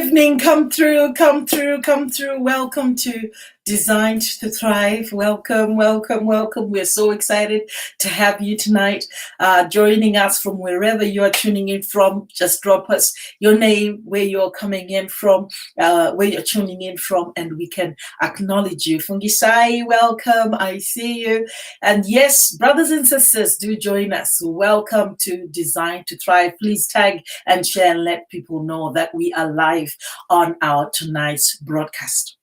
evening. Come through, come through, come through. Welcome to Designed to Thrive. Welcome, welcome, welcome. We're so excited to have you tonight, joining us from wherever you are tuning in from. Just drop us your name, where you're coming in from, where you're tuning in from, and we can acknowledge you. Fungi, welcome. I see you. And yes, brothers and sisters, do join us. Welcome to Designed to Thrive. Please tag and share and let people know that we are live on our tonight's broadcast.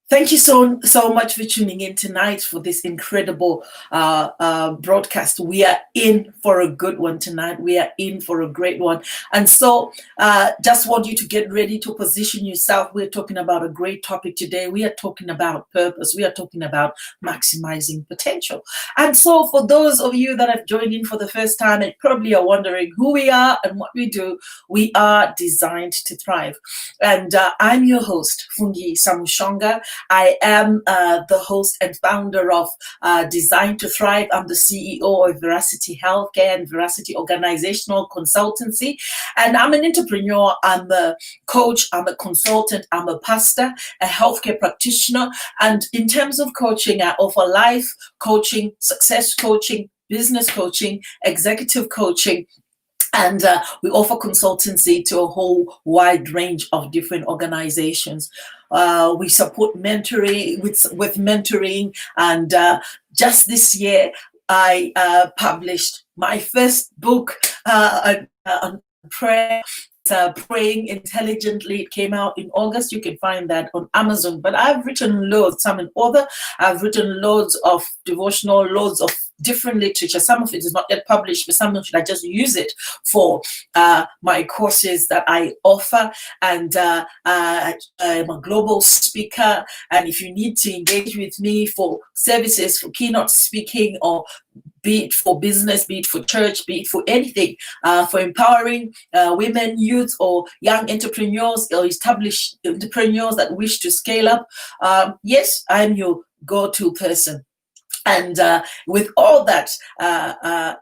Thank you so much for tuning in tonight for this incredible broadcast. We are in for a good one tonight. We are in for a great one. And so just want you to get ready to position yourself. We're talking about a great topic today. We are talking about purpose. We are talking about maximizing potential. And so for those of you that have joined in for the first time and probably are wondering who we are and what we do, we are Designed to Thrive. And I'm your host, Fungi Samushonga. I am the host and founder of Designed to Thrive. I'm the CEO of Veracity Healthcare and Veracity Organizational Consultancy. And I'm an entrepreneur. I'm a coach. I'm a consultant. I'm a pastor, a healthcare practitioner. And in terms of coaching, I offer life coaching, success coaching, business coaching, executive coaching. And we offer consultancy to a whole wide range of different organizations. We support mentoring with mentoring. And just this year, I published my first book on prayer. Praying Intelligently. It came out in August. You can find that on Amazon. But I've written loads. I'm an author. I've written loads of devotional, loads of different literature. Some of it is not yet published, but some of it I just use it for my courses that I offer. And I'm a global speaker. And if you need to engage with me for services, for keynote speaking, or be it for business, be it for church, be it for anything, for empowering women, youth, or young entrepreneurs or established entrepreneurs that wish to scale up, yes, I'm your go-to person. And with all that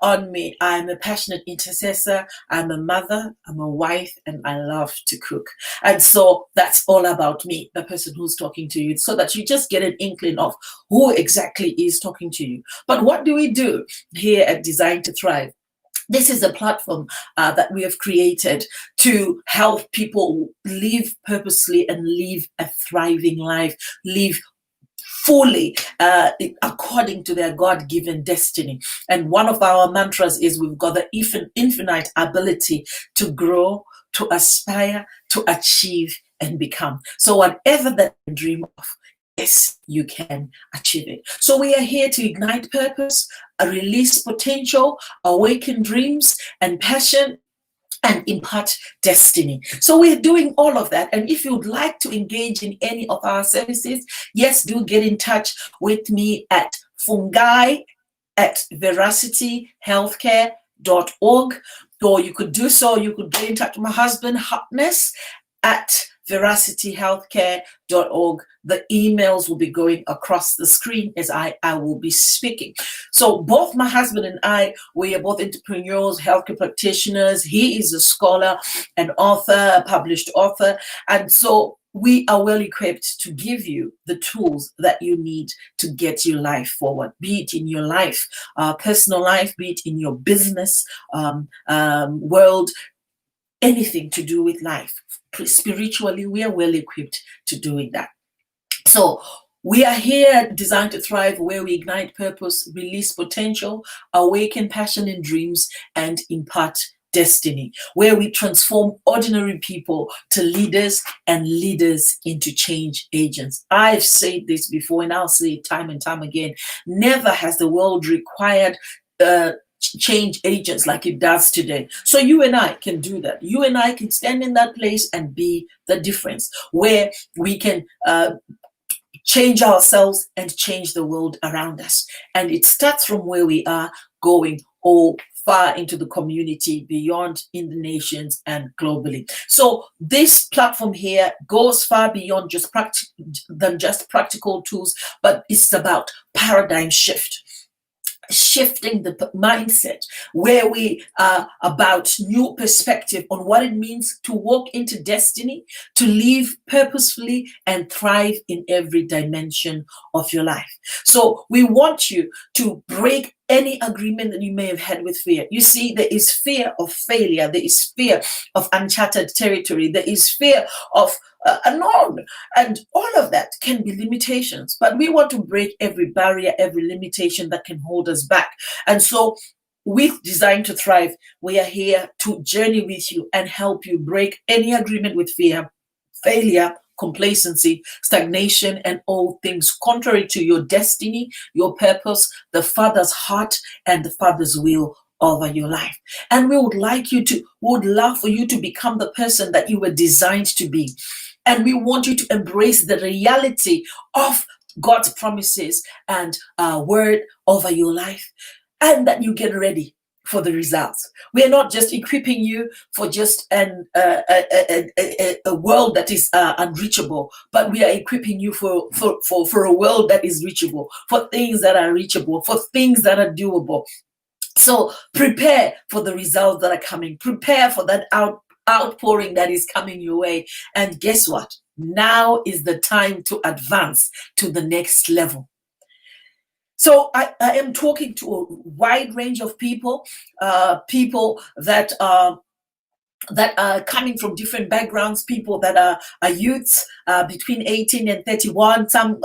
on me, I'm a passionate intercessor, I'm a mother, I'm a wife, and I love to cook. And so that's all about me, the person who's talking to you, so that you just get an inkling of who exactly is talking to you. But what do we do here at Designed to Thrive? This is a platform that we have created to help people live purposely and live a thriving life, live fully according to their God-given destiny. And one of our mantras is we've got the infinite ability to grow, to aspire, to achieve, and become. So whatever that you dream of, yes, you can achieve it. So we are here to ignite purpose, release potential, awaken dreams and passion, and impart destiny. So we're doing all of that. And if you'd like to engage in any of our services, yes, do get in touch with me at fungi@veracityhealthcare.org. Or you could do so, you could get in touch with my husband, Harkness, at veracityhealthcare.org. The emails will be going across the screen as I will be speaking. So both my husband and I, we are both entrepreneurs, healthcare practitioners. He is a scholar, an author, a published author. And so we are well equipped to give you the tools that you need to get your life forward, be it in your life, personal life, be it in your business world, anything to do with life. Spiritually, we are well equipped to doing that. So we are here Designed to Thrive, where we ignite purpose, release potential, awaken passion and dreams, and impart destiny, where we transform ordinary people to leaders and leaders into change agents. I've said this before and I'll say it time and time again. Never has the world required change agents like it does today. So you and I can do that. You and I can stand in that place and be the difference, where we can change ourselves and change the world around us. And it starts from where we are, going all far into the community, beyond, in the nations, and globally. So this platform here goes far beyond just practical tools, but it's about paradigm shift. shifting the mindset, where we are about new perspective on what it means to walk into destiny, to live purposefully and thrive in every dimension of your life. So we want you to break any agreement that you may have had with fear. You see, there is fear of failure, there is fear of uncharted territory, there is fear of unknown, and all of that can be limitations. But we want to break every barrier, every limitation that can hold us back. And so, with Design to Thrive, we are here to journey with you and help you break any agreement with fear, failure, complacency, stagnation, and all things contrary to your destiny, your purpose, the Father's heart, and the Father's will over your life. And we would love for you to become the person that you were designed to be. And we want you to embrace the reality of God's promises and word over your life, and that you get ready for the results. We are not just equipping you for just a world that is unreachable, but we are equipping you for a world that is reachable, for things that are reachable, for things that are doable. So prepare for the results that are coming. Prepare for that outpouring that is coming your way. And guess what? Now is the time to advance to the next level. So I am talking to a wide range of people, people that are coming from different backgrounds, people that are youths between 18 and 31, some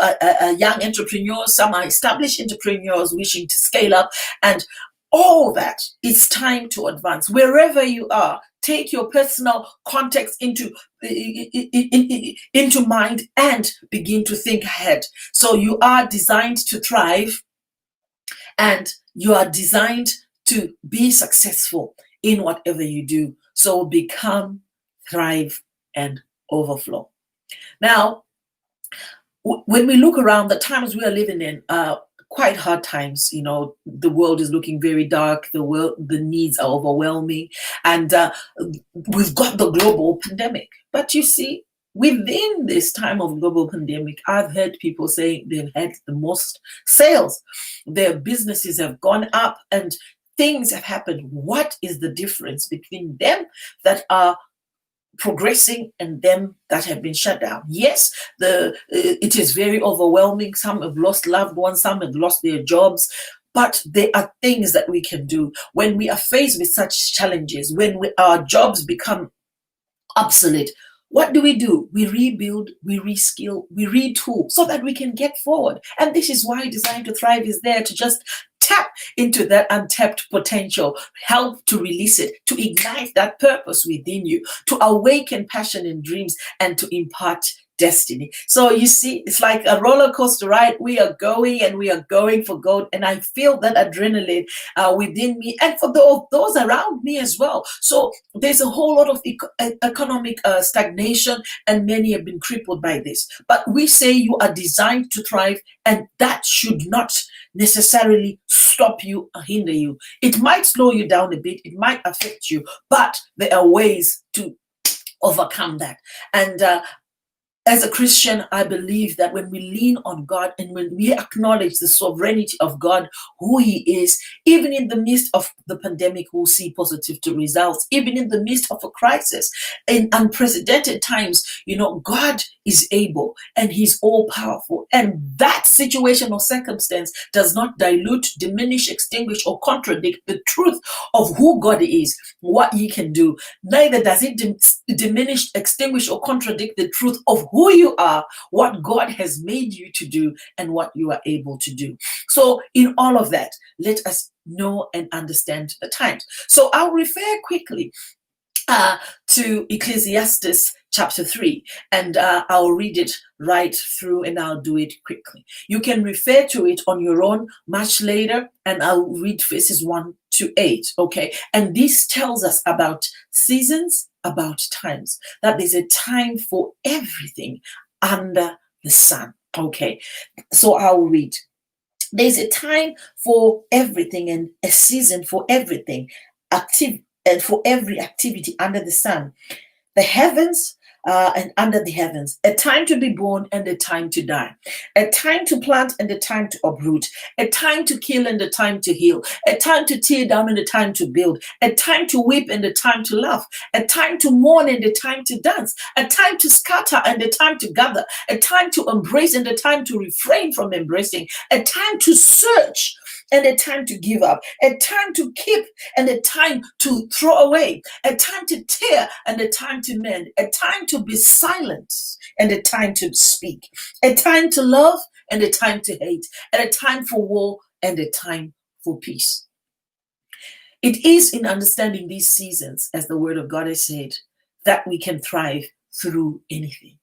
young entrepreneurs, some are established entrepreneurs wishing to scale up, and all that. It's time to advance. Wherever you are, take your personal context into mind and begin to think ahead. So you are designed to thrive, and you are designed to be successful in whatever you do. So become, thrive, and overflow. Now, when we look around, the times we are living in, quite hard times. You know, the world is looking very dark. The needs are overwhelming, and we've got the global pandemic. But you see, within this time of global pandemic, I've heard people saying they've had the most sales. Their businesses have gone up and things have happened. What is the difference between them that are progressing and them that have been shut down? Yes, it is very overwhelming. Some have lost loved ones, some have lost their jobs, but there are things that we can do when we are faced with such challenges, when our jobs become obsolete. What do? We rebuild, we reskill, we retool so that we can get forward. And this is why Design to Thrive is there, to just tap into that untapped potential, help to release it, to ignite that purpose within you, to awaken passion and dreams, and to impart destiny. So you see, it's like a roller coaster ride. We are going and we are going for gold, and I feel that adrenaline within me and for those around me as well. So there's a whole lot of economic stagnation, and many have been crippled by this. But we say you are designed to thrive, and that should not necessarily stop you or hinder you. It might slow you down a bit, it might affect you, but there are ways to overcome that. And as a Christian, I believe that when we lean on God and when we acknowledge the sovereignty of God, who He is, even in the midst of the pandemic, we'll see positive results. Even in the midst of a crisis, in unprecedented times, God is able and He's all powerful. And that situation or circumstance does not dilute, diminish, extinguish, or contradict the truth of who God is, what He can do. Neither does it diminish, extinguish, or contradict the truth of who you are, what God has made you to do, and what you are able to do. So in all of that, let us know and understand the times. So I'll refer quickly to Ecclesiastes chapter 3, and I'll read it right through and I'll do it quickly. You can refer to it on your own much later, and I'll read verses 1 to 8. Okay, and this tells us about seasons, about times, that there's a time for everything under the sun. Okay, so I'll read. There's a time for everything and a season for everything, and for every activity under the sun. The heavens and under the heavens, a time to be born and a time to die, a time to plant and a time to uproot, a time to kill and a time to heal, a time to tear down and a time to build, a time to weep and a time to laugh, a time to mourn and a time to dance, a time to scatter and a time to gather, a time to embrace and a time to refrain from embracing, a time to search and a time to give up, a time to keep and a time to throw away, a time to tear and a time to mend, a time to be silent and a time to speak, a time to love and a time to hate, and a time for war and a time for peace. It is in understanding these seasons, as the word of God has said, that we can thrive through anything.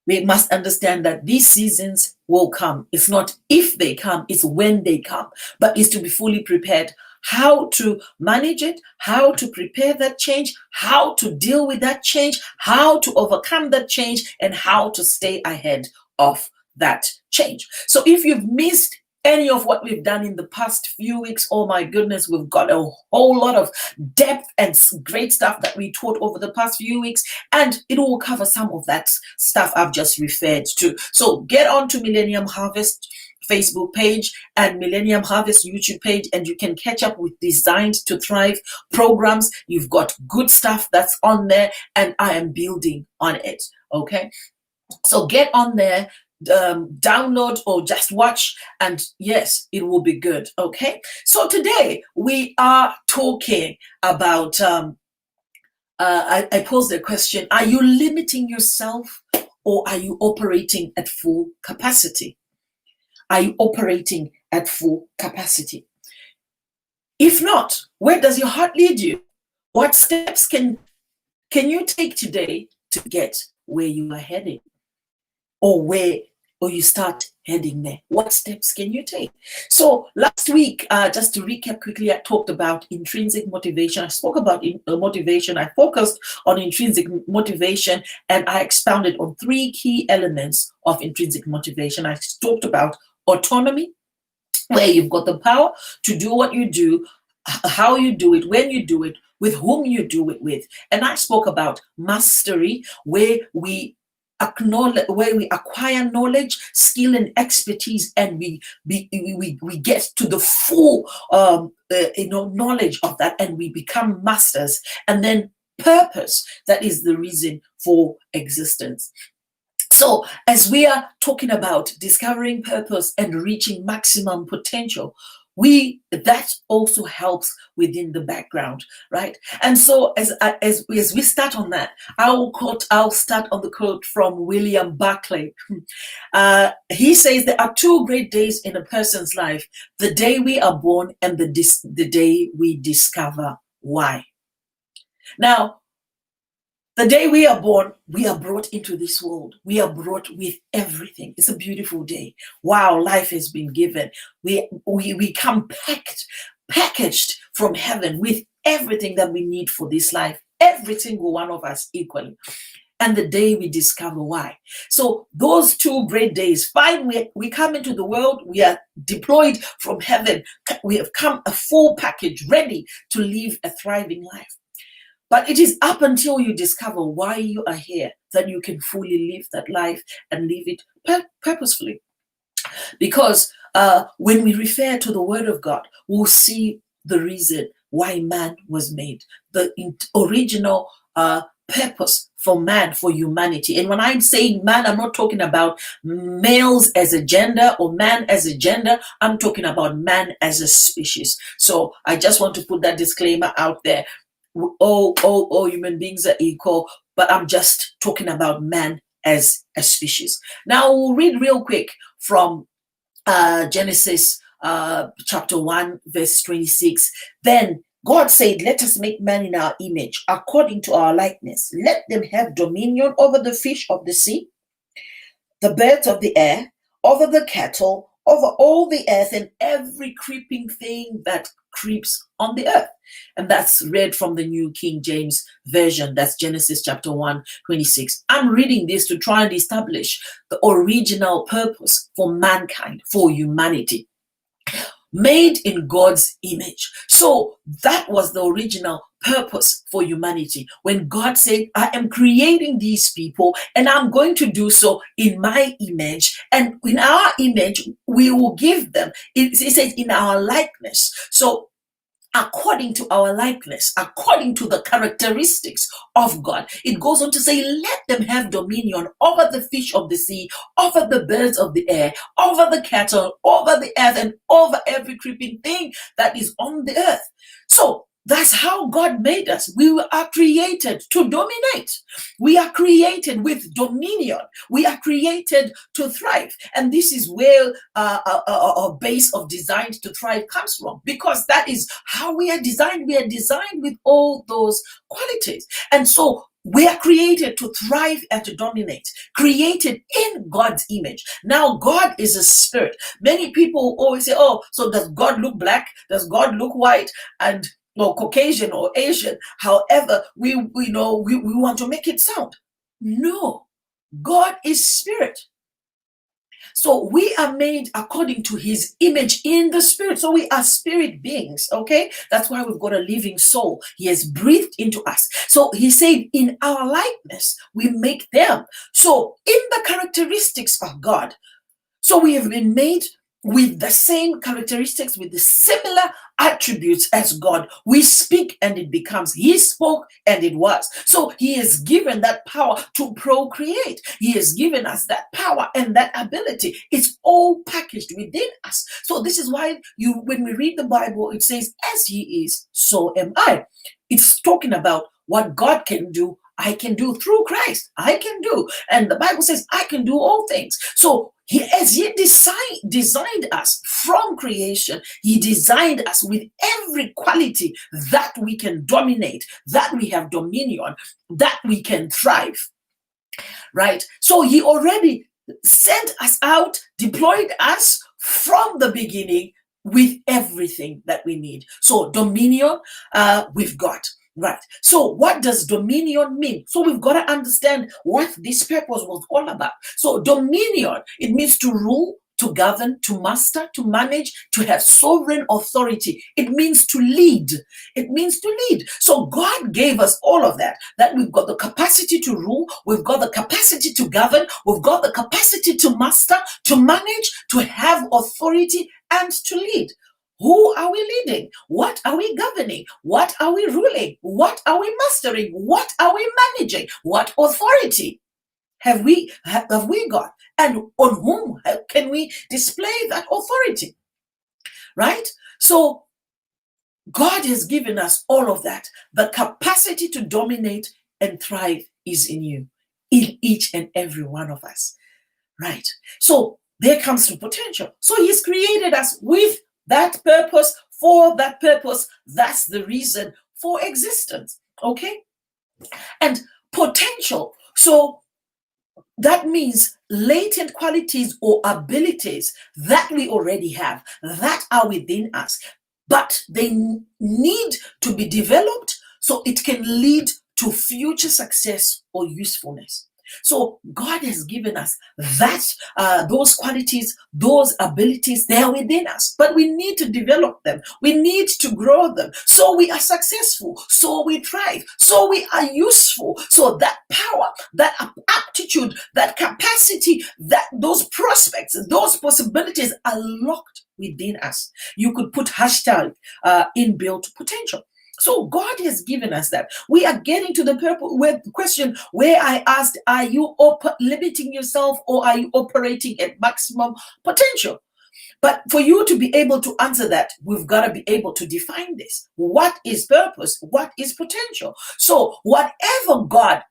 We must understand that these seasons will come. It's not if they come, it's when they come, but it's to be fully prepared. How to manage it, how to prepare that change, how to deal with that change, how to overcome that change, and how to stay ahead of that change. So if you've missed any of what we've done in the past few weeks, oh my goodness, we've got a whole lot of depth and great stuff that we taught over the past few weeks, and it will cover some of that stuff I've just referred to. So get on to Millennium Harvest Facebook page and Millennium Harvest YouTube page, and you can catch up with Designed to Thrive programs. You've got good stuff that's on there, and I am building on it. Okay, so get on there, download or just watch, and yes, it will be good. Okay, so today we are talking about I posed the question: are you limiting yourself, or are you operating at full capacity? Are you operating at full capacity? If not, where does your heart lead you? What steps can you take today to get where you are heading, or you start heading there? What steps can you take? So last week, just to recap quickly, I talked about intrinsic motivation. I spoke about motivation. I focused on intrinsic motivation, and I expounded on 3 key elements of intrinsic motivation. I talked about autonomy, where you've got the power to do what you do, how you do it, when you do it, with whom you do it with. And I spoke about mastery, where we acquire knowledge, skill, and expertise, and we get to the full knowledge of that, and we become masters. And then purpose, that is the reason for existence. So as we are talking about discovering purpose and reaching maximum potential, that also helps within the background, right? And so as we start on that, I'll start on the quote from William Buckley. He says there are 2 great days in a person's life: the day we are born and the day we discover why. Now, the day we are born, we are brought into this world. We are brought with everything. It's a beautiful day. Wow, life has been given. We come packaged from heaven with everything that we need for this life. Every single one of us equally. And the day we discover why. So those 2 great days, fine, we come into the world, we are deployed from heaven. We have come a full package, ready to live a thriving life. But it is up until you discover why you are here that you can fully live that life and live it purposefully. Because when we refer to the Word of God, we'll see the reason why man was made, the original purpose for man, for humanity. And when I'm saying man, I'm not talking about males as a gender or man as a gender. I'm talking about man as a species. So I just want to put that disclaimer out there. All human beings are equal, but I'm just talking about man as a species. Now we'll read real quick from Genesis chapter 1, verse 26. Then God said, let us make man in our image, according to our likeness. Let them have dominion over the fish of the sea, the birds of the air, over the cattle, over all the earth, and every creeping thing that creeps on the earth. And that's read from the New King James Version. That's Genesis chapter 1, 26. I'm reading this to try and establish the original purpose for mankind, for humanity. Made in God's image. So that was the original purpose for humanity. When God said, I am creating these people and I'm going to do so in my image, and in our image, we will give them, it says in our likeness. So according to our likeness, according to the characteristics of God. It goes on to say, let them have dominion over the fish of the sea, over the birds of the air, over the cattle, over the earth, and over every creeping thing that is on the earth. So that's how God made us. We are created to dominate. We are created with dominion. We are created to thrive. And this is where our base of design to thrive comes from, because that is how we are designed. We are designed with all those qualities. And so we are created to thrive and to dominate, created in God's image. Now, God is a spirit. Many people always say, oh, so does God look black? Does God look white? And or Caucasian or Asian, however we want to make it sound. No, God is spirit. So we are made according to his image in the spirit. So we are spirit beings, okay? That's why we've got a living soul. He has breathed into us. So he said, in our likeness, we make them. So in the characteristics of God, so we have been made with the same characteristics, with the similar attributes as God. We speak and it becomes. He spoke and it was. So he has given that power to procreate. He has given us that power and that ability. It's all packaged within us. So this is why when we read the Bible, it says, as he is, so am I. It's talking about what God can do, I can do through Christ. I can do. And the Bible says, I can do all things. So as he designed us from creation, he designed us with every quality that we can dominate, that we have dominion, that we can thrive. Right? So he already sent us out, deployed us from the beginning with everything that we need. So dominion, we've got. Right. So what does dominion mean? So we've got to understand what this purpose was all about. So dominion, it means to rule, to govern, to master, to manage, to have sovereign authority. It means to lead. It means to lead. So God gave us all of that, that we've got the capacity to rule, we've got the capacity to govern, we've got the capacity to master, to manage, to have authority, and to lead. Who are we leading? What are we governing? What are we ruling? What are we mastering? What are we managing? What authority have we got? And on whom can we display that authority? Right? So God has given us all of that. The capacity to dominate and thrive is in you, in each and every one of us. Right? So there comes the potential. So he's created us with that purpose, for that purpose. That's the reason for existence. Okay? And potential. So that means latent qualities or abilities that we already have, that are within us, but they need to be developed so it can lead to future success or usefulness. So God has given us that those qualities, those abilities, they are within us, but we need to develop them. We need to grow them so we are successful, so we thrive, so we are useful. So that power, that aptitude, that capacity, that those prospects, those possibilities are locked within us. You could put hashtag inbuilt potential. So God has given us that. We are getting to the question where I asked, are you limiting yourself or are you operating at maximum potential? But for you to be able to answer that, we've got to be able to define this. What is purpose? What is potential? So whatever God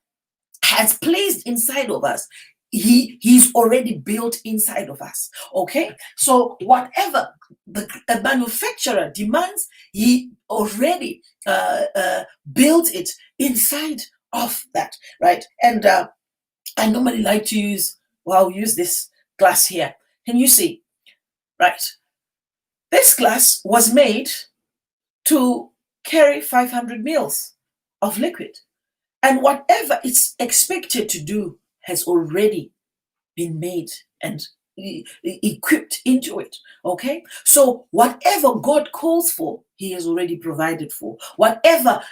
has placed inside of us, he's already built inside of us. Okay, so whatever the manufacturer demands, he already built it inside of that, right? And I normally like to use, well, I'll use this glass here. Can you see? Right, this glass was made to carry 500 mils of liquid, and whatever it's expected to do has already been made and equipped into it. Okay, so whatever God calls for, He has already provided for. Whatever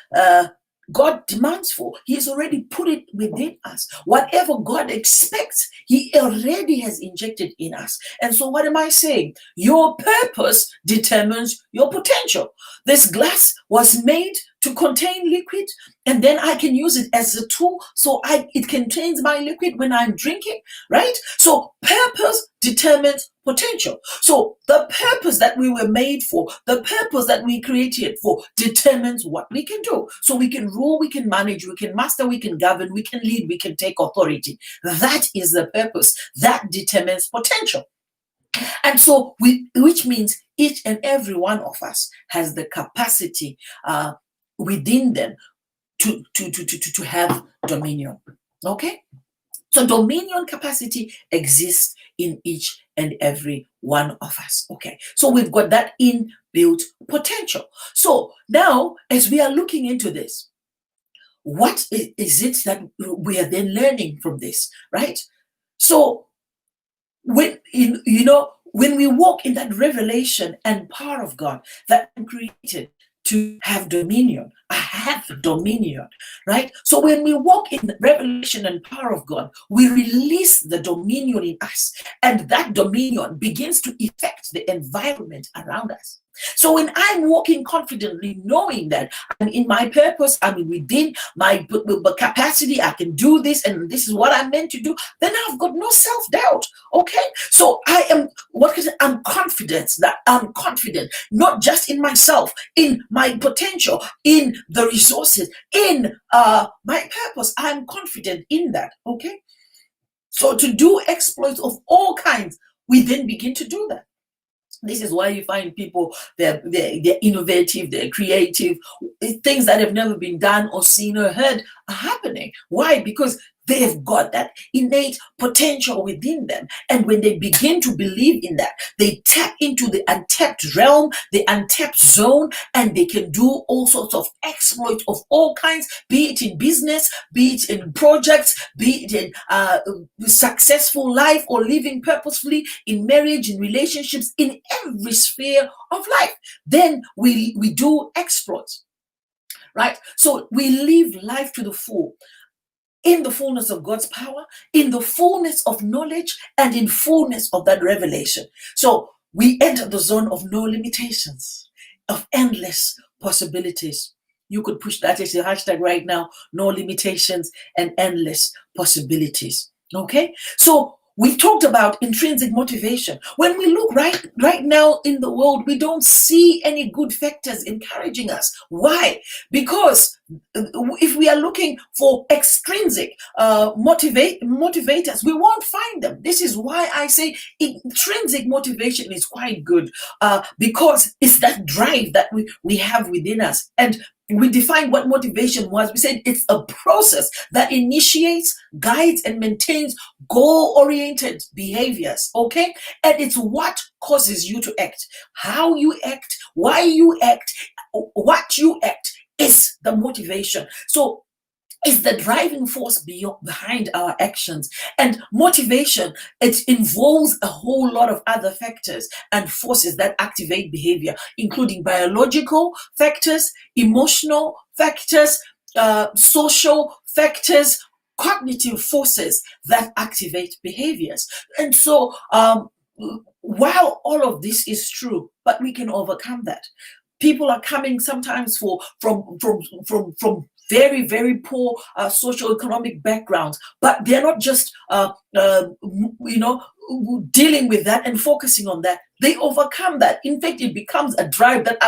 God demands for, He has already put it within us. Whatever God expects, He already has injected in us. And so, what am I saying? Your purpose determines your potential. This glass was made to contain liquid, and then I can use it as a tool, so it contains my liquid when I'm drinking, right? So purpose determines potential. So the purpose that we were made for, the purpose that we created for, determines what we can do. So we can rule, we can manage, we can master, we can govern, we can lead, we can take authority. That is the purpose. That determines potential. And so, which means each and every one of us has the capacity within them to have dominion. Okay? So dominion capacity exists in each and every one of us. Okay, so we've got that inbuilt potential. So now, as we are looking into this, what is it that we are then learning from this, right? So when when we walk in that revelation and power of God that I'm created to have dominion, I have dominion, right? So when we walk in the revelation and power of God, we release the dominion in us, and that dominion begins to affect the environment around us. So when I'm walking confidently, knowing that I'm in my purpose, I'm within my capacity, I can do this, and this is what I'm meant to do, then I've got no self-doubt. Okay, so I'm confident that I'm confident, not just in myself, in my potential, in the resources, in my purpose. I'm confident in that. Okay, so to do exploits of all kinds, we then begin to do that. This is why you find people, they're innovative, they're creative. Things that have never been done or seen or heard are happening. Why? Because they've got that innate potential within them. And when they begin to believe in that, they tap into the untapped realm, the untapped zone, and they can do all sorts of exploits of all kinds, be it in business, be it in projects, be it in successful life or living purposefully in marriage, in relationships, in every sphere of life. Then we do exploits, right? So we live life to the full, in the fullness of God's power, in the fullness of knowledge, and in fullness of that revelation. So we enter the zone of no limitations, of endless possibilities. You could push that as a hashtag right now, no limitations and endless possibilities. Okay? So we talked about intrinsic motivation. When we look right now in the world, we don't see any good factors encouraging us. Why? Because if we are looking for extrinsic motivators, we won't find them. This is why I say intrinsic motivation is quite good, because it's that drive that we have within us. And we defined what motivation was. We said it's a process that initiates, guides, and maintains goal-oriented behaviors. Okay? And it's what causes you to act. How you act, why you act, what you act is the motivation. So it's the driving force behind our actions. And motivation, it involves a whole lot of other factors and forces that activate behavior, including biological factors, emotional factors, social factors, cognitive forces that activate behaviors. And so while all of this is true, but we can overcome that. People are coming sometimes from very, very poor socioeconomic backgrounds, but they're not just dealing with that and focusing on that. They overcome that. In fact, it becomes a drive that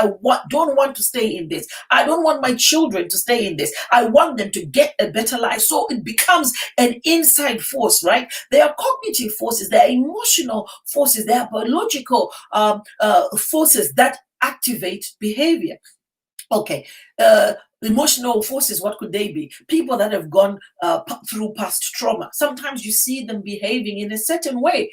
don't want to stay in this. I don't want my children to stay in this. I want them to get a better life. So it becomes an inside force, right? There are cognitive forces, there are emotional forces, there are biological forces that activate behavior. Okay, emotional forces, what could they be? People that have gone through past trauma. Sometimes you see them behaving in a certain way.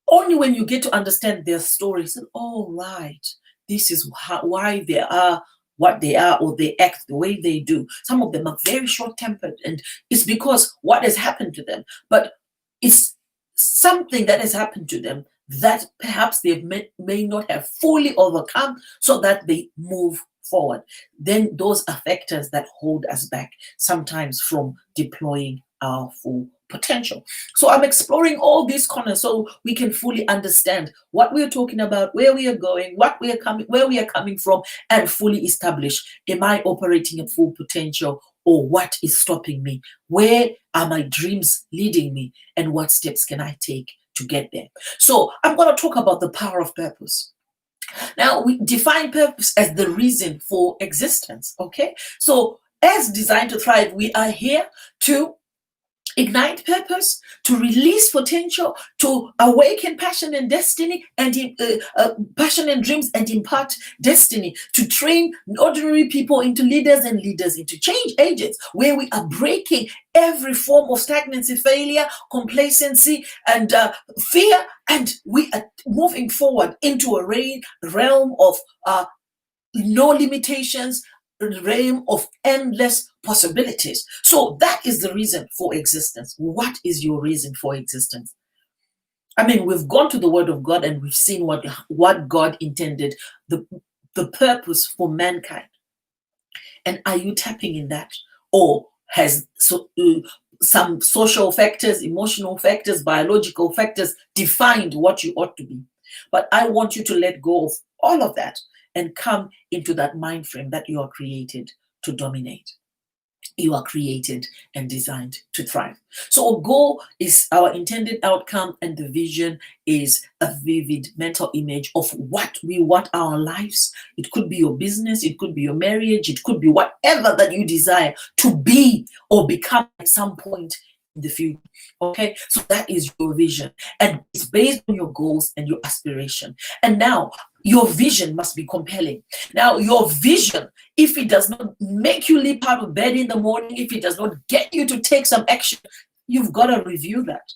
Only when you get to understand their stories, and oh, right, this is why they are what they are, or they act the way they do. Some of them are very short-tempered, and it's because what has happened to them. But it's something that has happened to them that perhaps they may not have fully overcome, so that they move forward. Then those are factors that hold us back sometimes from deploying our full potential. So I'm exploring all these corners so we can fully understand what we're talking about, where we are going, where we are coming from, and fully establish, am I operating at full potential, or what is stopping me? Where are my dreams leading me, and what steps can I take to get there? So I'm going to talk about the power of purpose. Now, we define purpose as the reason for existence. Okay, so as Designed to Thrive, we are here to ignite purpose, to release potential, to awaken passion and destiny, and passion and dreams, and impart destiny, to train ordinary people into leaders, and leaders into change agents, where we are breaking every form of stagnancy, failure, complacency, and fear, and we are moving forward into a realm of no limitations, realm of endless possibilities. So that is the reason for existence. What is your reason for existence? I mean, we've gone to the Word of God and we've seen what God intended, the purpose for mankind. And are you tapping in that? Or has some social factors, emotional factors, biological factors defined what you ought to be? But I want you to let go of all of that and come into that mind frame that you are created to dominate. You are created and designed to thrive. So a goal is our intended outcome, and the vision is a vivid mental image of what we want our lives. It could be your business, it could be your marriage, it could be whatever that you desire to be or become at some point in the future. Okay, so that is your vision, and it's based on your goals and your aspiration. And now your vision must be compelling. Now, your vision, if it does not make you leap out of bed in the morning, if it does not get you to take some action, you've got to review that.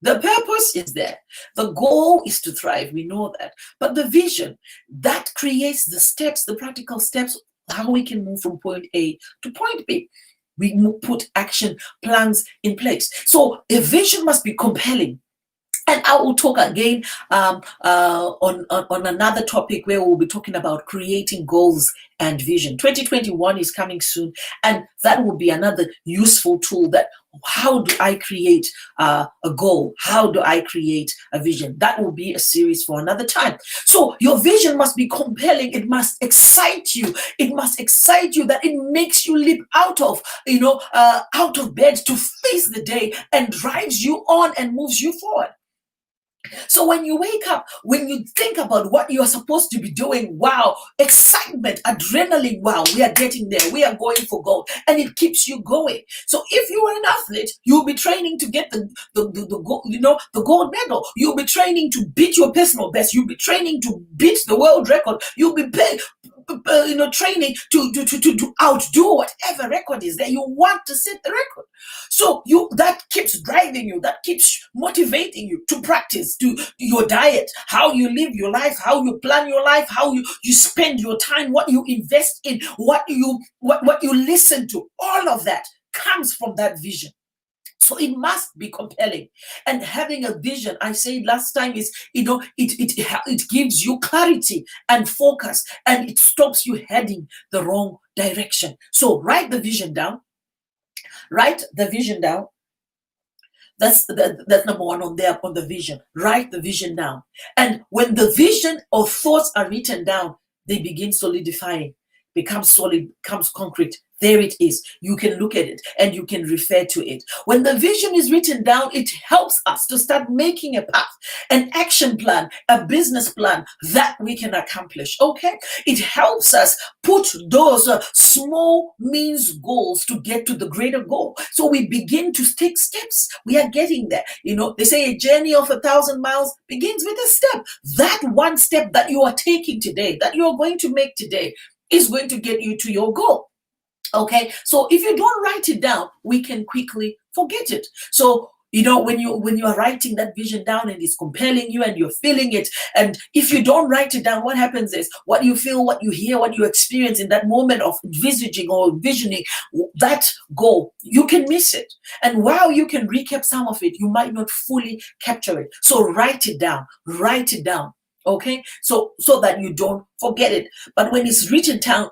The purpose is there. The goal is to thrive. We know that. But the vision, that creates the steps, the practical steps, how we can move from point A to point B. We put action plans in place. So a vision must be compelling. And I will talk again on another topic where we'll be talking about creating goals and vision. 2021 is coming soon, and that will be another useful tool. That how do I create a goal? How do I create a vision? That will be a series for another time. So your vision must be compelling. It must excite you. It must excite you that it makes you leap out of bed to face the day and drives you on and moves you forward. So when you wake up, when you think about what you're supposed to be doing, wow, excitement, adrenaline, wow, we are getting there. We are going for gold, and it keeps you going. So if you are an athlete, you'll be training to get the gold medal. You'll be training to beat your personal best. You'll be training to beat the world record. You'll be training to outdo whatever record is there. You want to set the record. So that keeps driving you, that keeps motivating you to practice, to your diet, how you live your life, how you plan your life, how you spend your time, what you invest in, what you listen to. All of that comes from that vision. So it must be compelling. And having a vision, I said last time, is, it gives you clarity and focus, and it stops you heading the wrong direction. So write the vision down. Write the vision down. That's number one on there, on the vision. Write the vision down. And when the vision or thoughts are written down, they begin solidifying, becomes solid, becomes concrete. There it is. You can look at it and you can refer to it. When the vision is written down, it helps us to start making a path, an action plan, a business plan that we can accomplish. Okay? It helps us put those small means goals to get to the greater goal. So we begin to take steps. We are getting there. They say a journey of 1,000 miles begins with a step. That one step that you are taking today, that you are going to make today, is going to get you to your goal. Okay, so if you don't write it down, we can quickly forget it. So when you are writing that vision down and it's compelling you and you're feeling it, and if you don't write it down, what happens is what you feel, what you hear, what you experience in that moment of envisaging or visioning that goal, you can miss it. And while you can recap some of it, you might not fully capture it. So write it down. Write it down. Okay, so that you don't forget it. But when it's written down,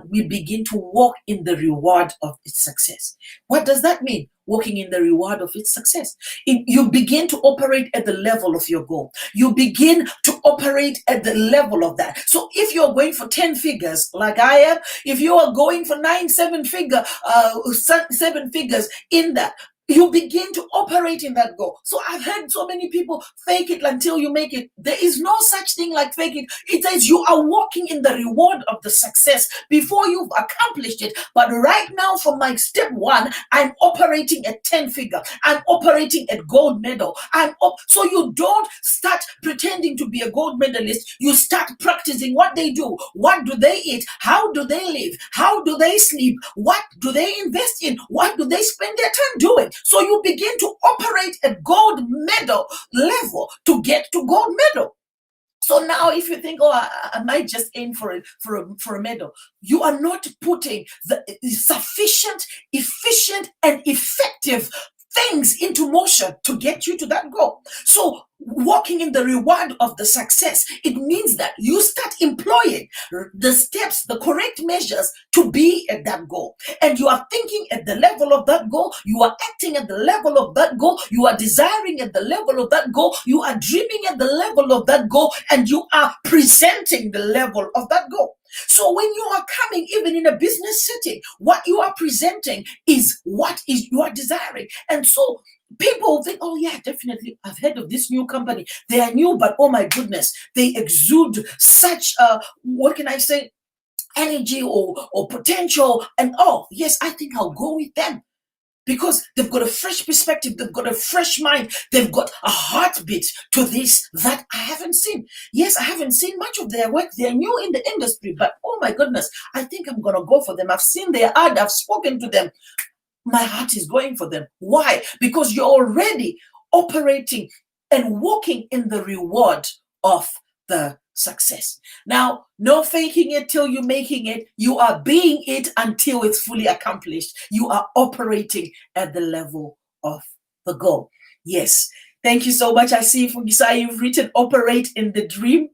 we begin to walk in the reward of its success. What does that mean? Walking in the reward of its success. You begin to operate at the level of your goal. You begin to operate at the level of that. So if you're going for 10 figures, like I am, if you are going for 7 figures in that, you begin to operate in that goal. So I've heard so many people fake it until you make it. There is no such thing like fake it. It says you are walking in the reward of the success before you've accomplished it. But right now, for my step one, I'm operating at 10 figure. I'm operating at gold medal. So you don't start pretending to be a gold medalist. You start practicing what they do. What do they eat? How do they live? How do they sleep? What do they invest in? What do they spend their time doing? So you begin to operate at gold medal level to get to gold medal. So now, if you think, oh, I might just aim for a medal, you are not putting the sufficient, efficient, and effective things into motion to get you to that goal. So walking in the reward of the success, it means that you start employing the steps, the correct measures to be at that goal. And you are thinking at the level of that goal. You are acting at the level of that goal. You are desiring at the level of that goal. You are dreaming at the level of that goal. And you are presenting the level of that goal. So when you are coming, even in a business setting, what you are presenting is what is you are desiring. And so people think, oh yeah, definitely, I've heard of this new company. They are new, but oh my goodness, they exude such what can I say, energy or potential. And oh yes, I think I'll go with them. Because they've got a fresh perspective, they've got a fresh mind, they've got a heartbeat to this that I haven't seen. Yes, I haven't seen much of their work. They're new in the industry, but oh my goodness, I think I'm going to go for them. I've seen their ad, I've spoken to them. My heart is going for them. Why? Because you're already operating and walking in the reward of the success. Now, no faking it till you're making it. You are being it until it's fully accomplished. You are operating at the level of the goal. Yes. Thank you so much. I see, Fungi, you've written operate in the dream.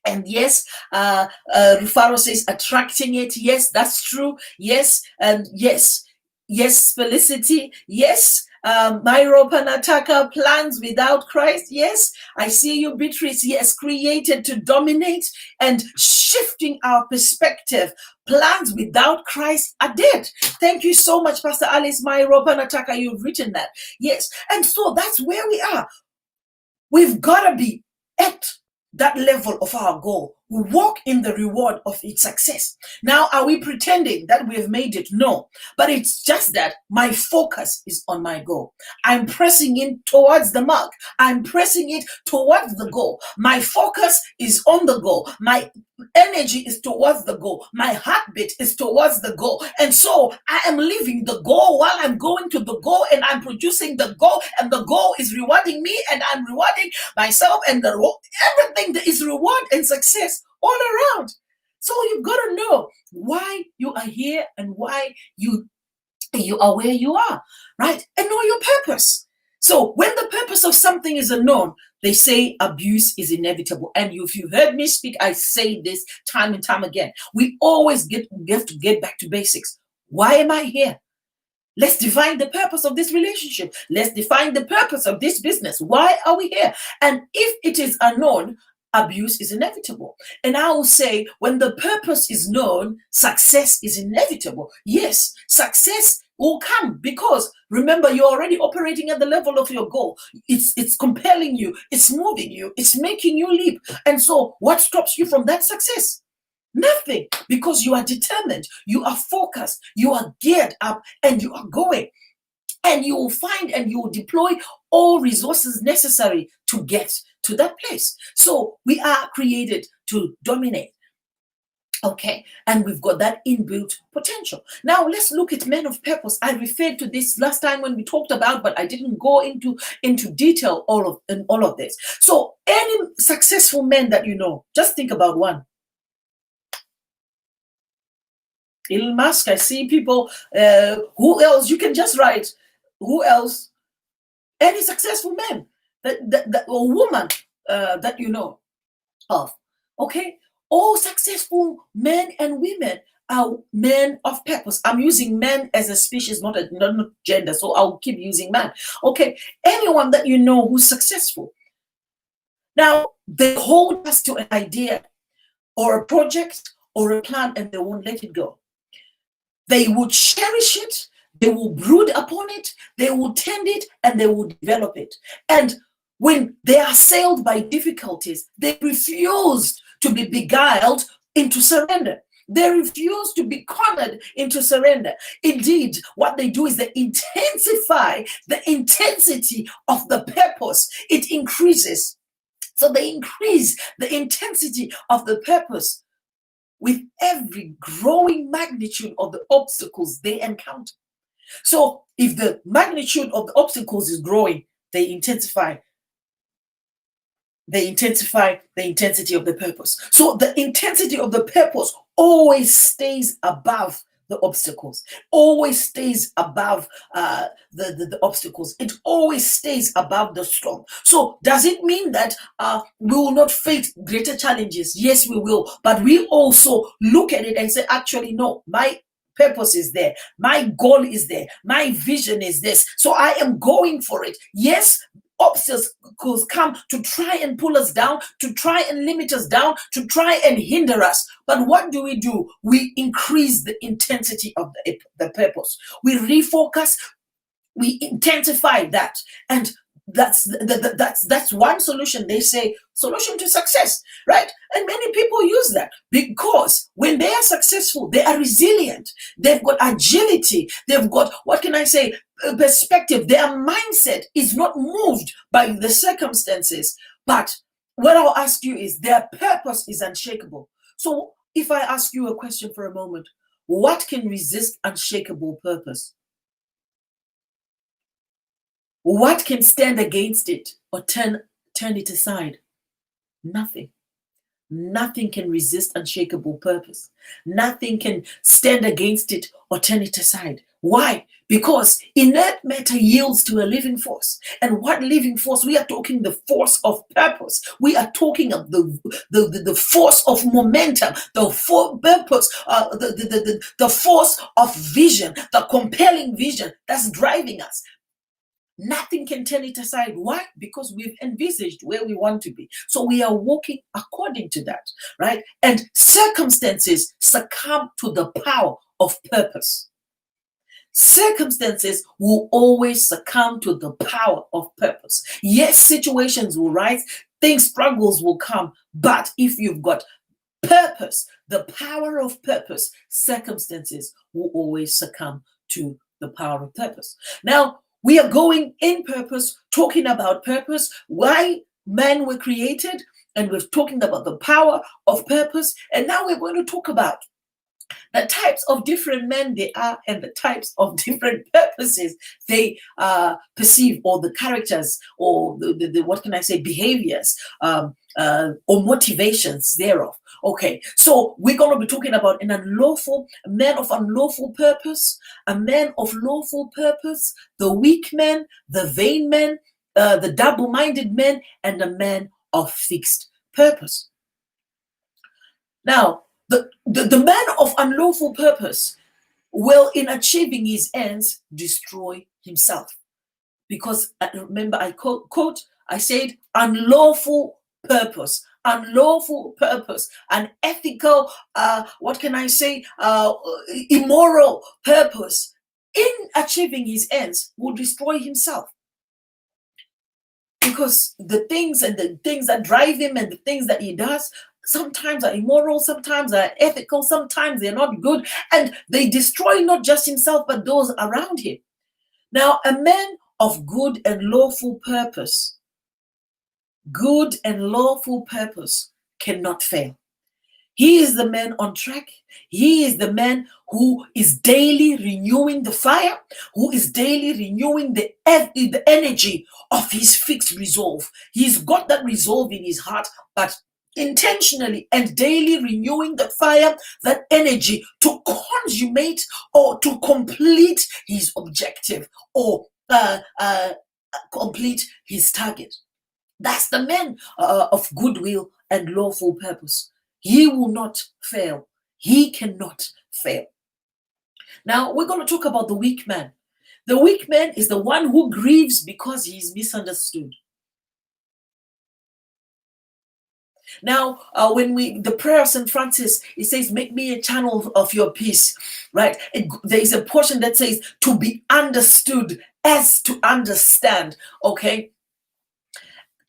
And yes, Rufaro says attracting it. Yes, that's true. Yes, and yes. Yes, Felicity. Yes. Myro Panataka, plans without Christ. Yes, I see you, Beatrice. Yes, created to dominate and shifting our perspective. Plans without Christ are dead. Thank you so much, Pastor Alice. Myro Panataka, you've written that. Yes, and so that's where we are. We've got to be at that level of our goal. We walk in the reward of its success. Now, are we pretending that we have made it? No, but it's just that my focus is on my goal. I'm pressing in towards the mark. I'm pressing it towards the goal. My focus is on the goal. My energy is towards the goal. My heartbeat is towards the goal. And so I am living the goal while I'm going to the goal, and I'm producing the goal, and the goal is rewarding me, and I'm rewarding myself, and everything that is reward and success all around. So you've got to know why you are here and why you are where you are, right? And know your purpose. So when the purpose of something is unknown, they say abuse is inevitable. And if you heard me speak, I say this time and time again. We always have to get back to basics. Why am I here? Let's define the purpose of this relationship. Let's define the purpose of this business. Why are we here? And if it is unknown, abuse is inevitable. And I will say, when the purpose is known, success is inevitable. Yes, success will come because remember, you're already operating at the level of your goal. It's compelling you, it's moving you, it's making you leap. And so what stops you from that success? Nothing, because you are determined, you are focused, you are geared up, and you are going. And you will find and you will deploy all resources necessary to get to that place. So we are created to dominate. Okay, and we've got that inbuilt potential. Now let's look at men of purpose. I referred to this last time when we talked about, but I didn't go into detail all of this. So any successful men that you know, just think about one. Elon Musk. I see people. Who else? You can just write. Who else? Any successful man that or woman that you know of. Okay, all successful men and women are men of purpose. I'm using men as a species, not gender, so I'll keep using man. Okay, anyone that you know who's successful. Now they hold us to an idea or a project or a plan, and they won't let it go. They will cherish it, they will brood upon it, they will tend it, and they will develop it. And when they are assailed by difficulties, they refuse to be beguiled into surrender. They refuse to be cornered into surrender. Indeed, what they do is they intensify the intensity of the purpose. It increases. So they increase the intensity of the purpose with every growing magnitude of the obstacles they encounter. So if the magnitude of the obstacles is growing, they intensify the intensity of the purpose. So the intensity of the purpose always stays above the obstacles, always stays above the obstacles. It always stays above the storm. So does it mean that we will not face greater challenges? Yes, we will. But we also look at it and say, actually, no, my purpose is there. My goal is there. My vision is this. So I am going for it. Yes, obstacles come to try and pull us down, to try and limit us down, to try and hinder us. But what do? We increase the intensity of the purpose. We refocus, we intensify that. And that's one solution. They say solution to success, right? And many people use that because when they are successful, they are resilient. They've got agility. They've got, what can I say, perspective. Their mindset is not moved by the circumstances. But what I'll ask you is their purpose is unshakable. So if I ask you a question for a moment, what can resist unshakable purpose? What can stand against it or turn it aside? Nothing. Nothing can resist unshakable purpose. Nothing can stand against it or turn it aside. Why? Because inert matter yields to a living force. And what living force? We are talking the force of purpose. We are talking of the force of momentum, the purpose, the force of vision, the compelling vision that's driving us. Nothing can turn it aside. Why? Because we've envisaged where we want to be. So we are walking according to that, right? And circumstances succumb to the power of purpose. Circumstances will always succumb to the power of purpose. Yes, situations will rise, struggles will come, but if you've got purpose, the power of purpose, circumstances will always succumb to the power of purpose. Now, we are going in purpose, talking about purpose, why men were created, and we're talking about the power of purpose. And now we're going to talk about the types of different men they are and the types of different purposes they perceive, or the characters, or the what can I say, behaviors or motivations thereof. Okay, so we're going to be talking about a man of unlawful purpose, a man of lawful purpose, the weak man, the vain man, the double-minded man, and a man of fixed purpose. Now, the man of unlawful purpose will, in achieving his ends, destroy himself. Because remember, I I said unlawful purpose, an ethical, what can I say, immoral purpose. In achieving his ends, will destroy himself. Because the things that drive him and the things that he does sometimes are immoral, sometimes are ethical, sometimes they're not good, and they destroy not just himself but those around him. Now, a man of good and lawful purpose cannot fail. He is the man on track. He is the man who is daily renewing the fire, who is daily renewing the energy of his fixed resolve. He's got that resolve in his heart, but intentionally and daily renewing the fire, that energy to consummate or to complete his objective, or complete his target. That's the man of goodwill and lawful purpose. He will not fail. He cannot fail. Now, we're going to talk about the weak man. The weak man is the one who grieves because he is misunderstood. Now, when the prayer of St. Francis, it says, make me a channel of your peace, right? There is a portion that says, to be understood as to understand, okay?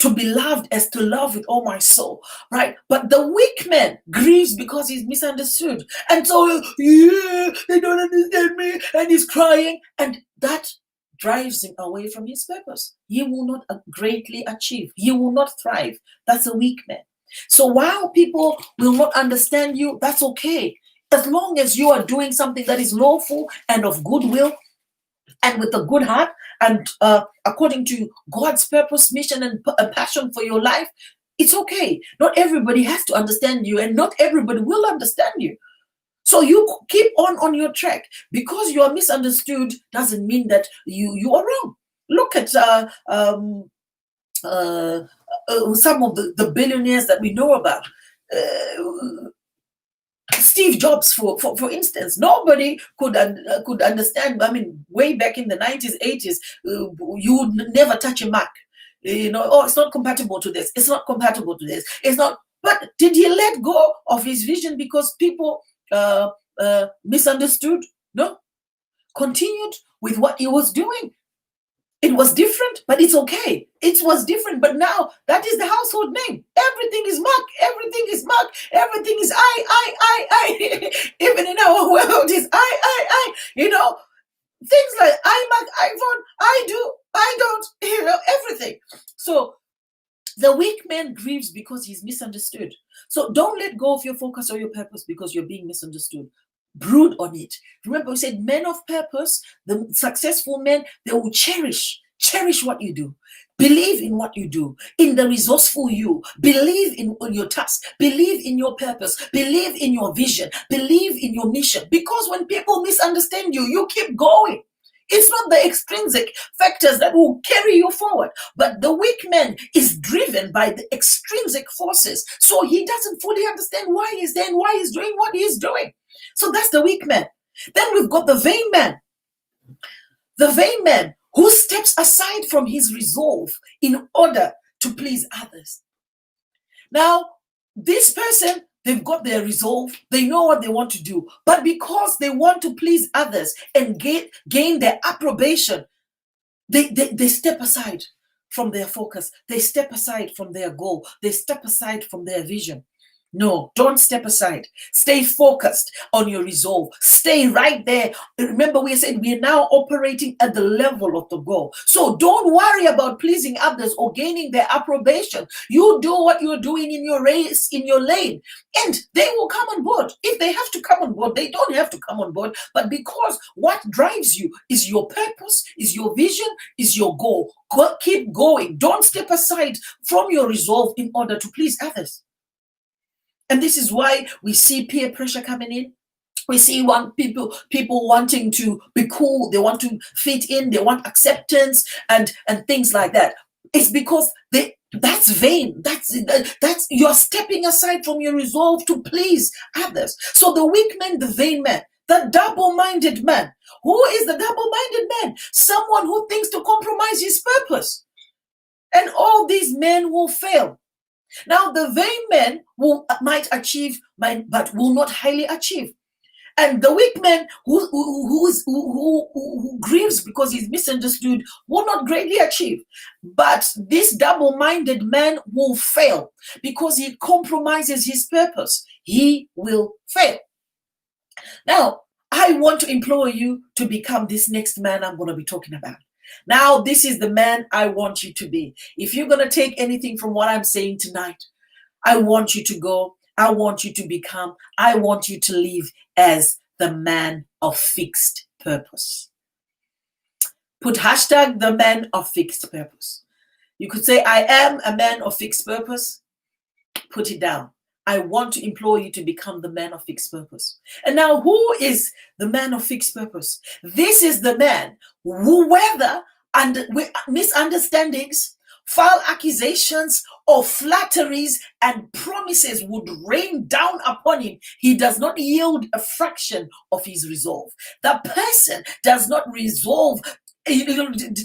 To be loved as to love with all my soul, right? But the weak man grieves because he's misunderstood. And so, yeah, they don't understand me, and he's crying. And that drives him away from his purpose. He will not greatly achieve. He will not thrive. That's a weak man. So while people will not understand you, that's okay. As long as you are doing something that is lawful and of goodwill, and with a good heart, and according to God's purpose, mission, and passion for your life, it's okay. Not everybody has to understand you, and not everybody will understand you. So you keep on your track. Because you are misunderstood doesn't mean that you are wrong. Look at some of the billionaires that we know about. Steve Jobs, for instance, nobody could understand. I mean, way back in the 90s, 80s, you would never touch a Mac. Oh, it's not compatible to this. It's not compatible to this. It's not. But did he let go of his vision because people misunderstood? No. Continued with what he was doing. It was different, but it's okay. It was different, but now that is the household name. Everything is Mark. Everything is Mark. Everything is I. Even in our world is I. Things like iMac, iPhone, I do, I don't, everything. So the weak man grieves because he's misunderstood. So don't let go of your focus or your purpose because you're being misunderstood. Brood on it. Remember, we said men of purpose, the successful men, they will cherish what you do. Believe in what you do, in the resourceful you. Believe in your task. Believe in your purpose. Believe in your vision. Believe in your mission. Because when people misunderstand you, you keep going. It's not the extrinsic factors that will carry you forward, but the weak man is driven by the extrinsic forces. So he doesn't fully understand why he's there and why he's doing what he's doing. So that's the weak man. Then we've got the vain man. The vain man who steps aside from his resolve in order to please others. Now, this person, they've got their resolve. They know what they want to do. But because they want to please others and gain their approbation, they step aside from their focus. They step aside from their goal. They step aside from their vision. No, don't step aside. Stay focused on your resolve. Stay right there. Remember, we said we are now operating at the level of the goal. So don't worry about pleasing others or gaining their approbation. You do what you're doing in your race, in your lane, and they will come on board. If they have to come on board, they don't have to come on board. But because what drives you is your purpose, is your vision, is your goal. Keep going. Don't step aside from your resolve in order to please others. And this is why we see peer pressure coming in. We see people wanting to be cool. They want to fit in. They want acceptance and things like that. It's because that's vain. That's you're stepping aside from your resolve to please others. So the weak man, the vain man, the double-minded man. Who is the double-minded man? Someone who thinks to compromise his purpose. And all these men will fail. Now, the vain man might achieve, but will not highly achieve. And the weak man who grieves because he's misunderstood will not greatly achieve. But this double-minded man will fail because he compromises his purpose. He will fail. Now, I want to implore you to become this next man I'm going to be talking about. Now, this is the man I want you to be. If you're going to take anything from what I'm saying tonight, I want you to go I want you to become, I want you to live as the man of fixed purpose. Put hashtag the man of fixed purpose. You could say, I am a man of fixed purpose. Put it down. I want to implore you to become the man of fixed purpose. And now, who is the man of fixed purpose? This is the man who, whether with misunderstandings, foul accusations, or flatteries and promises would rain down upon him, he does not yield a fraction of his resolve. The person does not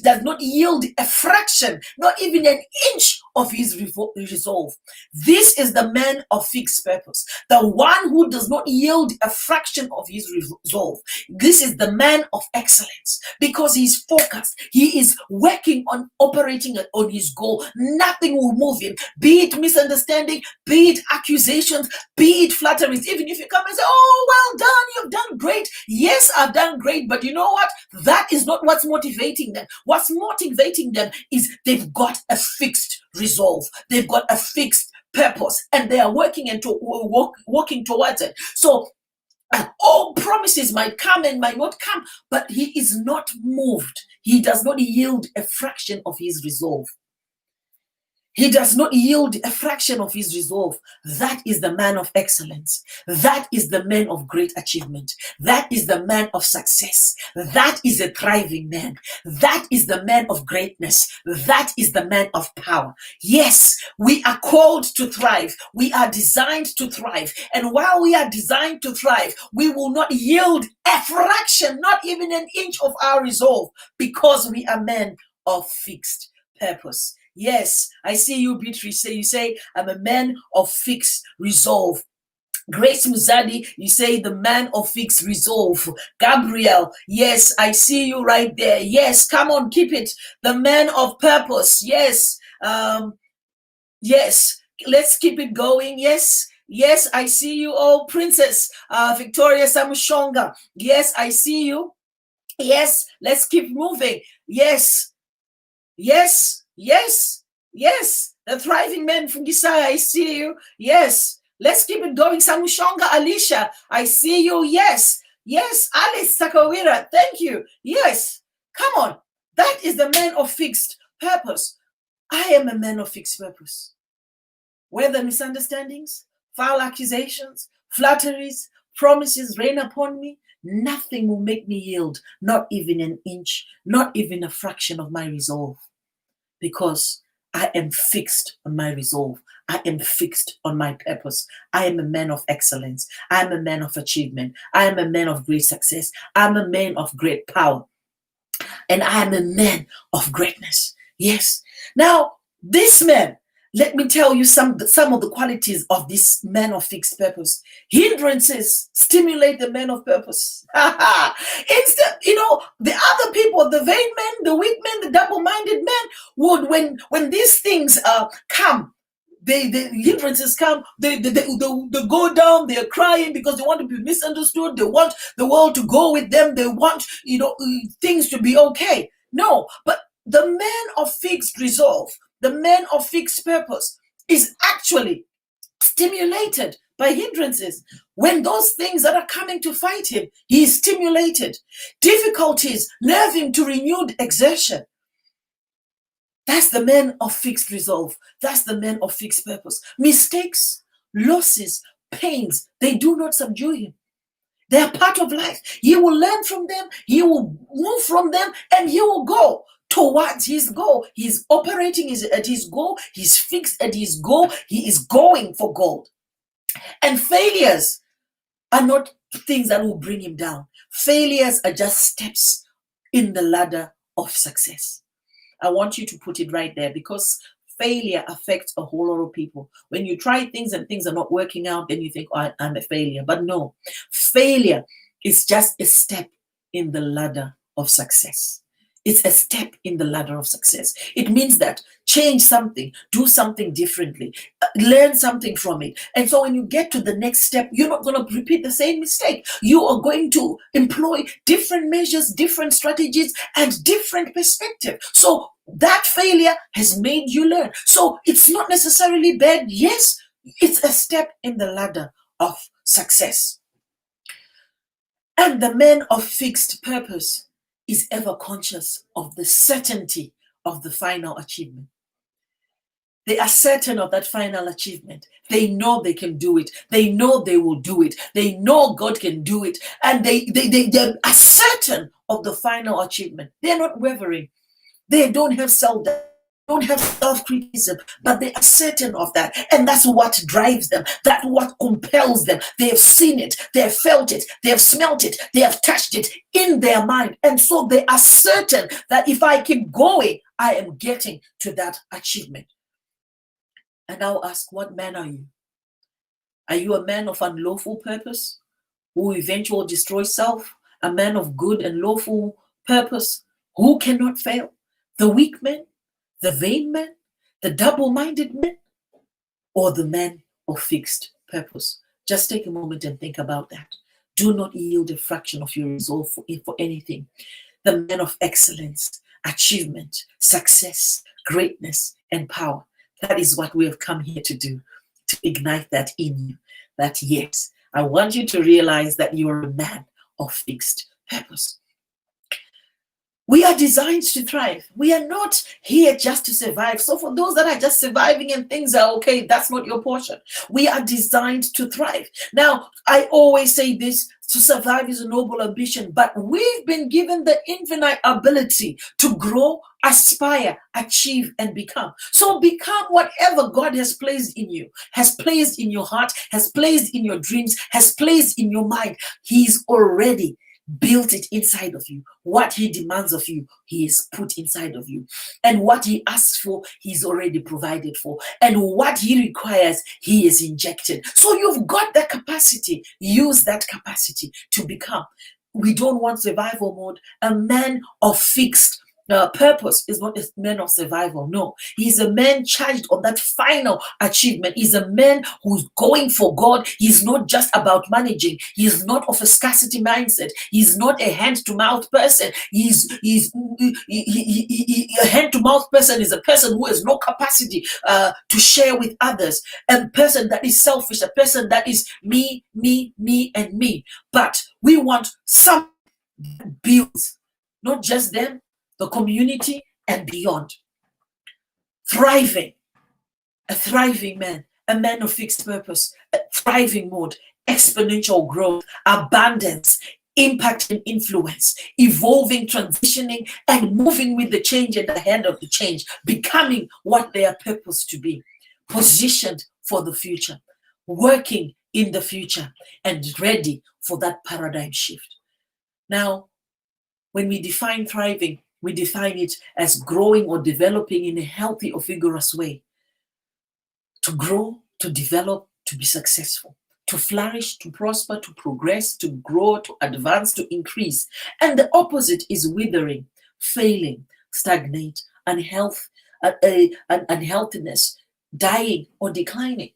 does not yield a fraction, not even an inch of his resolve. This is the man of fixed purpose, the one who does not yield a fraction of his resolve. This is the man of excellence because he's focused. He is working on operating on his goal. Nothing will move him, be it misunderstanding, be it accusations, be it flatteries. Even if you come and say, oh, well done, you've done great. Yes, I've done great. But you know what? That is not what's motivating them. What's motivating them is they've got a fixed resolve. They've got a fixed purpose and they are working and walking towards it. So all promises might come and might not come, but he is not moved. He does not yield a fraction of his resolve. He does not yield a fraction of his resolve. That is the man of excellence. That is the man of great achievement. That is the man of success. That is a thriving man. That is the man of greatness. That is the man of power. Yes, we are called to thrive. We are designed to thrive. And while we are designed to thrive, we will not yield a fraction, not even an inch of our resolve, because we are men of fixed purpose. Yes, I see you, Beatrice. You say, I'm a man of fixed resolve. Grace Muzadi, you say the man of fixed resolve. Gabriel, yes, I see you right there. Yes, come on, keep it. The man of purpose. Yes, yes, let's keep it going. Yes. Yes, I see you. Oh, Princess Victoria Samushonga. Yes, I see you. Yes, let's keep moving. Yes, yes. Yes, yes, the thriving man from Gisaya, I see you. Yes, let's keep it going. Samushonga Alicia, I see you. Yes, yes, Alice Sakawira, thank you. Yes, come on. That is the man of fixed purpose. I am a man of fixed purpose. Whether misunderstandings, foul accusations, flatteries, promises rain upon me, nothing will make me yield, not even an inch, not even a fraction of my resolve. Because I am fixed on my resolve. I am fixed on my purpose. I am a man of excellence. I am a man of achievement. I am a man of great success. I'm a man of great power. And I am a man of greatness. Yes. Now, this man, let me tell you some of the qualities of this man of fixed purpose. Hindrances stimulate the man of purpose. Instead, the other people, the vain men, the weak men, the double-minded men would, when these things come, the hindrances come, they go down, they're crying because they want to be misunderstood. They want the world to go with them. They want, things to be okay. No, but the man of fixed resolve, the man of fixed purpose is actually stimulated by hindrances. When those things that are coming to fight him, he is stimulated. Difficulties nerve him to renewed exertion. That's the man of fixed resolve. That's the man of fixed purpose. Mistakes, losses, pains, they do not subdue him. They are part of life. He will learn from them. He will move from them, and he will go towards his goal. He's operating at his goal. He's fixed at his goal. He is going for gold. And failures are not things that will bring him down. Failures are just steps in the ladder of success. I want you to put it right there, because failure affects a whole lot of people. When you try things and things are not working out, then you think, oh, I'm a failure. But no, failure is just a step in the ladder of success. It's a step in the ladder of success. It means that change something, do something differently, learn something from it. And so when you get to the next step, you're not going to repeat the same mistake. You are going to employ different measures, different strategies, and different perspective. So that failure has made you learn. So it's not necessarily bad. Yes, It's a step in the ladder of success. And the man of fixed purpose is ever conscious of the certainty of the final achievement. They are certain of that final achievement. They know they can do it. They know they will do it. They know God can do it. And they are certain of the final achievement. They're not wavering. They don't have self-doubt. Don't have self-criticism, but they are certain of that. And that's what drives them. That's what compels them. They have seen it. They have felt it. They have smelt it. They have touched it in their mind. And so they are certain that if I keep going, I am getting to that achievement. And I'll ask, what man are you? Are you a man of unlawful purpose who eventually destroys self? A man of good and lawful purpose who cannot fail? The weak man? The vain man? The double-minded man? Or the man of fixed purpose? Just take a moment and think about that. Do not yield a fraction of your resolve for anything. The man of excellence, achievement, success, greatness, and power. That is what we have come here to do, to ignite that in you. That yes, I want you to realize that you are a man of fixed purpose. We are designed to thrive. We are not here just to survive. So for those that are just surviving and things are okay, that's not your portion. We are designed to thrive. Now, I always say this, to survive is a noble ambition, but we've been given the infinite ability to grow, aspire, achieve, and become. So become whatever God has placed in you, has placed in your heart, has placed in your dreams, has placed in your mind. He's already built it inside of you. What he demands of you, he is put inside of you. And what he asks for, he's already provided for. And what he requires, he is injected. So you've got the capacity. Use that capacity to become. We don't want survival mode. A man of fixed purpose is not a man of survival. No, he's a man charged on that final achievement. He's a man who's going for God. He's not just about managing. He's not of a scarcity mindset. He's not a hand-to-mouth person. A hand-to-mouth person is a person who has no capacity to share with others. A person that is selfish. A person that is me, me, me, and me. But we want some that builds, not just them, the community, and beyond. Thriving, a thriving man, a man of fixed purpose, a thriving mode, exponential growth, abundance, impact and influence, evolving, transitioning, and moving with the change and the hand of the change, becoming what they are purposed to be, positioned for the future, working in the future, and ready for that paradigm shift. Now, when we define thriving, we define it as growing or developing in a healthy or vigorous way. To grow, to develop, to be successful, to flourish, to prosper, to progress, to grow, to advance, to increase. And the opposite is withering, failing, stagnate, unhealthiness, dying or declining.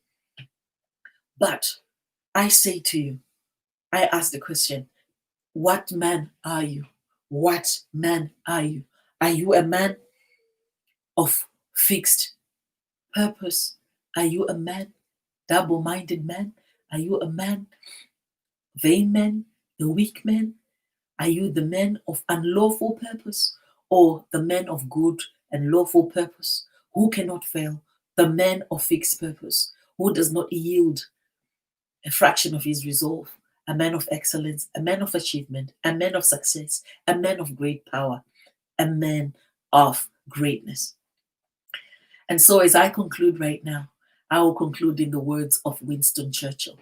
But I say to you, I ask the question, what man are you? What man are you? Are you a man of fixed purpose? Are you a man, double-minded man? Are you a man, vain man, the weak man? Are you the man of unlawful purpose or the man of good and lawful purpose who cannot fail? The man of fixed purpose who does not yield a fraction of his resolve? A man of excellence, a man of achievement, a man of success, a man of great power, a man of greatness. And so as I conclude right now, I will conclude in the words of Winston Churchill,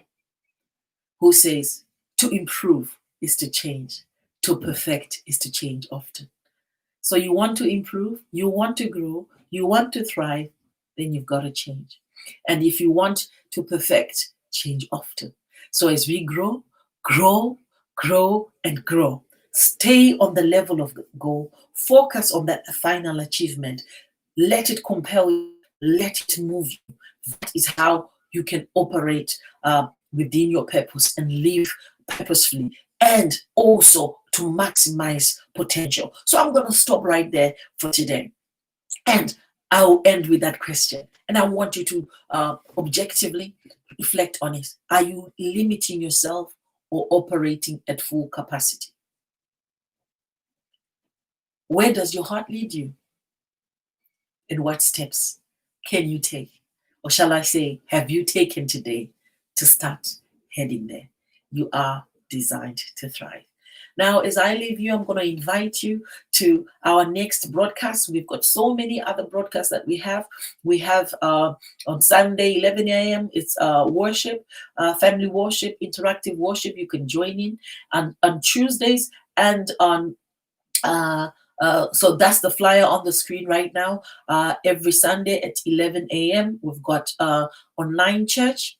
who says, to improve is to change, to perfect is to change often. So you want to improve, you want to grow, you want to thrive, then you've got to change. And if you want to perfect, change often. So as we grow, and grow. Stay on the level of the goal. Focus on that final achievement. Let it compel you. Let it move you. That is how you can operate within your purpose and live purposefully, and also to maximize potential. So I'm going to stop right there for today. And I'll end with that question. And I want you to objectively reflect on it. Are you limiting yourself or operating at full capacity? Where does your heart lead you? And what steps can you take? Or shall I say, have you taken today to start heading there? You are designed to thrive. Now, as I leave you, I'm going to invite you to our next broadcast. We've got so many other broadcasts that we have. We have on Sunday, 11 a.m., it's worship, family worship, interactive worship. You can join in. And on Tuesdays and on so that's the flyer on the screen right now. Every Sunday at 11 a.m., we've got online church.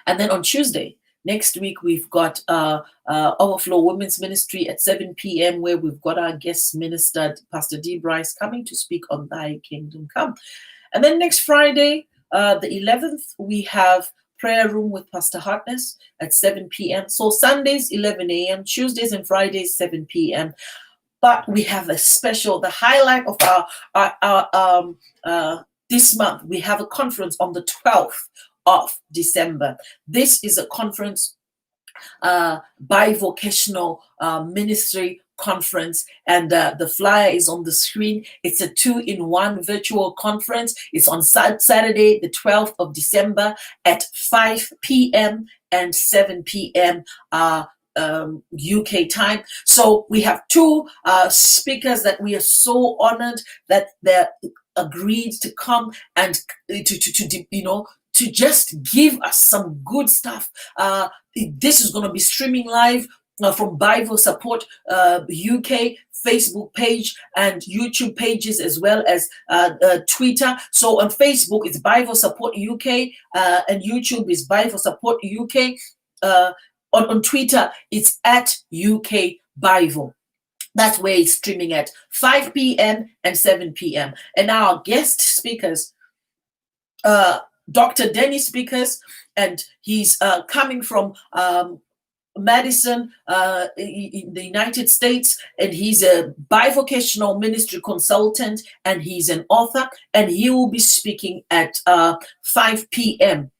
And then on Tuesday, next week, we've got Overflow Women's Ministry at 7 p.m., where we've got our guest minister, Pastor D. Bryce, coming to speak on Thy Kingdom Come. And then next Friday, the 11th, we have prayer room with Pastor Hartness at 7 p.m. So Sundays, 11 a.m., Tuesdays and Fridays, 7 p.m. But we have a special, the highlight of our this month, we have a conference on the 12th of December. This is a conference, bivocational ministry conference, and the flyer is on the screen. It's a 2-in-1 virtual conference. It's on Saturday, the 12th of December at 5 p.m. and 7 p.m. UK time. So we have two speakers that we are so honored that they agreed to come and to just give us some good stuff. This is going to be streaming live from Bible Support UK Facebook page and YouTube pages, as well as Twitter. So on Facebook, it's Bible Support UK, and YouTube is Bible Support UK. On Twitter, it's at UK Bible. That's where it's streaming at 5 p.m. and 7 p.m. And our guest speakers, Dr. Dennis Speakers, and he's coming from Madison in the United States, and he's a bivocational ministry consultant, and he's an author, and he will be speaking at 5 p.m.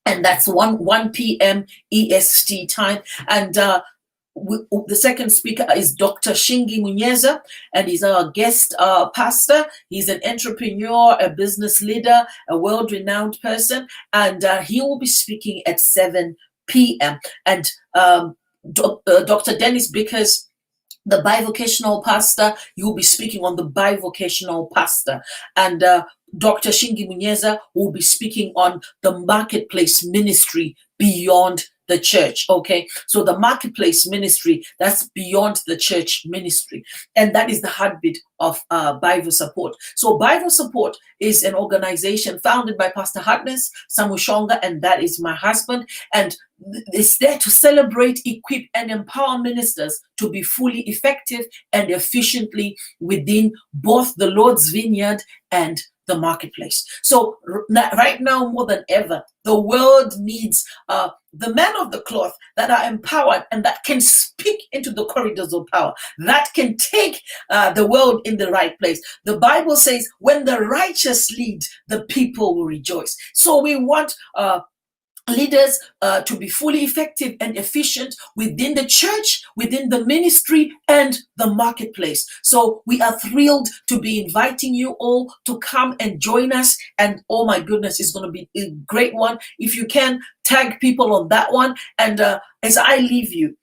and that's 1 p.m. EST time. And the second speaker is Dr. Shingi Munyeza, and he's our guest pastor. He's an entrepreneur, a business leader, a world-renowned person, and he will be speaking at 7 p.m. And Dr. Dennis Bickers, the bivocational pastor, you will be speaking on the bivocational pastor. And Dr. Shingi Munyeza will be speaking on the marketplace ministry beyond the church. Okay, so the marketplace ministry, that's beyond the church ministry, and that is the heartbeat of Bible Support. So Bible Support is an organization founded by Pastor Hartness Samushonga, and that is my husband, and it's there to celebrate, equip, and empower ministers to be fully effective and efficiently within both the Lord's vineyard and the marketplace. So right now, more than ever, the world needs the men of the cloth that are empowered and that can speak into the corridors of power, that can take the world in the right place. The Bible says, when the righteous lead, the people will rejoice. So we want leaders to be fully effective and efficient within the church, within the ministry, and the marketplace. So we are thrilled to be inviting you all to come and join us. And oh my goodness, it's going to be a great one. If you can, tag people on that one. And as I leave you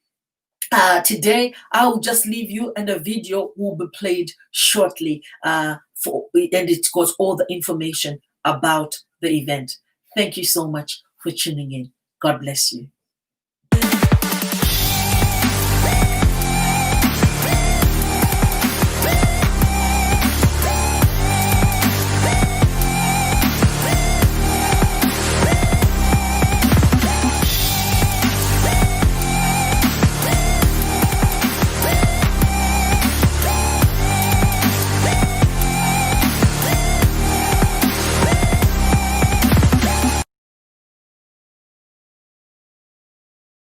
today, I'll just leave you, and a video will be played shortly and it got all the information about the event. Thank you so much for tuning in. God bless you.